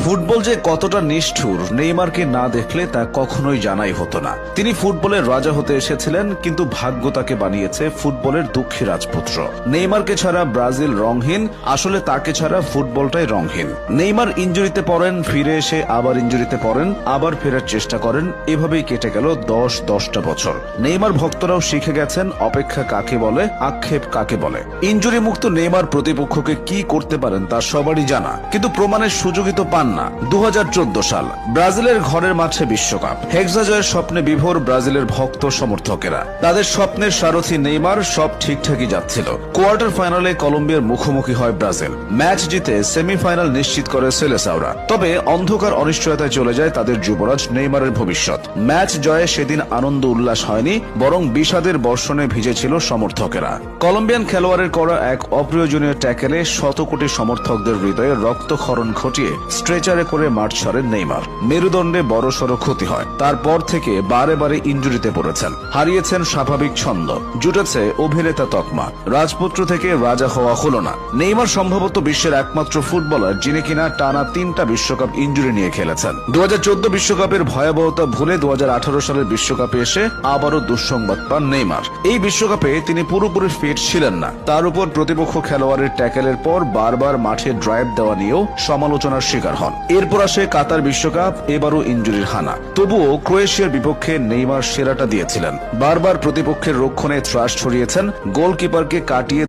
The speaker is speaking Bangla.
ফুটবল যে কতটা নিষ্ঠুর নেইমারকে না দেখলে তা কখনোই জানাই হতো না। তিনি ফুটবলের রাজা হতে এসেছিলেন, কিন্তু ভাগ্য তাকে বানিয়েছে ফুটবলের দুঃখী রাজপুত্র। নেইমারকে ছাড়া ব্রাজিল রংহীন, আসলে তাকে ছাড়া ফুটবলটাই রংহীন। নেইমার ইনজুরিতে পড়েন, ফিরে এসে আবার ইনজুরিতে পড়েন, আবার ফেরার চেষ্টা করেন, এভাবেই কেটে গেল 10-10টা বছর। নেইমার ভক্তরাও শিখে গেছেন অপেক্ষা কাকে বলে, আক্ষেপ কাকে বলে। ইনজুরি মুক্ত নেইমার প্রতিপক্ষকে কি করতে পারেন তা সবারই জানা, কিন্তু প্রমাণের সুযোগই তো পান না। 2014 সাল ব্রাজিলের ঘরের মাঠে বিশ্বকাপ, হেক্সা জয়ের স্বপ্নে বিভোর ব্রাজিলের ভক্ত সমর্থকেরা। তাদের স্বপ্নের সারথি নেইমার, সব ঠিকঠাকই যাচ্ছিল। কোয়ার্টার ফাইনালে কলম্বিয়ার মুখোমুখি হয় ব্রাজিল। ম্যাচ জিতে সেমিফাইনাল নিশ্চিত করে সেলেসাওরা। তবে অন্ধকার অনিশ্চয়তায় চলে যায় তাদের যুবরাজ নেইমারের ভবিষ্যৎ। ম্যাচ জয়ে সেদিন আনন্দ উল্লাস হয়নি, বরং বিষাদের বর্ষণে ভিজেছিল সমর্থকেরা। কলম্বিয়ান খেলোয়াড়ের করা এক অপ্রয়োজনীয় ট্যাকেলে শত কোটি সমর্থকদের হৃদয়ে রক্তক্ষরণ ঘটিয়ে স্ট্রেচারে করে মাঠ ছাড়েন নেইমার। মেরুদণ্ডে বড়সড় ক্ষতি হয়। তারপর থেকে বারে বারে ইনজুরিতে পড়েছেন, হারিয়েছেন স্বাভাবিক ছন্দ, জুটেছে অভিনেতা তকমা। রাজপুত্র থেকে রাজা হওয়া হলো না। নেইমার সম্ভবত বিশ্বের একমাত্র ফুটবলার যিনি কিনা টানা 3টা বিশ্বকাপ ইনজুরি নিয়ে খেলেছেন। 2014 বিশ্বকাপের ভয়াবহতা ভুলে 2018 সালের বিশ্বকাপে এসে আবারও দুঃসংবাদ পান নেইমার। এই বিশ্বকাপে তিনি পুরোপুরি ফিট ছিলেন না। তার উপর প্রতিপক্ষ খেলোয়াড়ের ট্যাকেলের পর বারবার মাঠে ড্রাইভ দেওয়া নিয়েও সমালোচনার শিকার হন। এরপর আসে কাতার বিশ্বকাপ, এবারও ইনজুরির হানা। তবুও ক্রোয়েশিয়ার বিপক্ষে নেইমার সেরাটা দিয়েছিলেন। বারবার প্রতিপক্ষের রক্ষণে ত্রাস ছড়িয়েছেন, গোলকিপারকে কাটিয়ে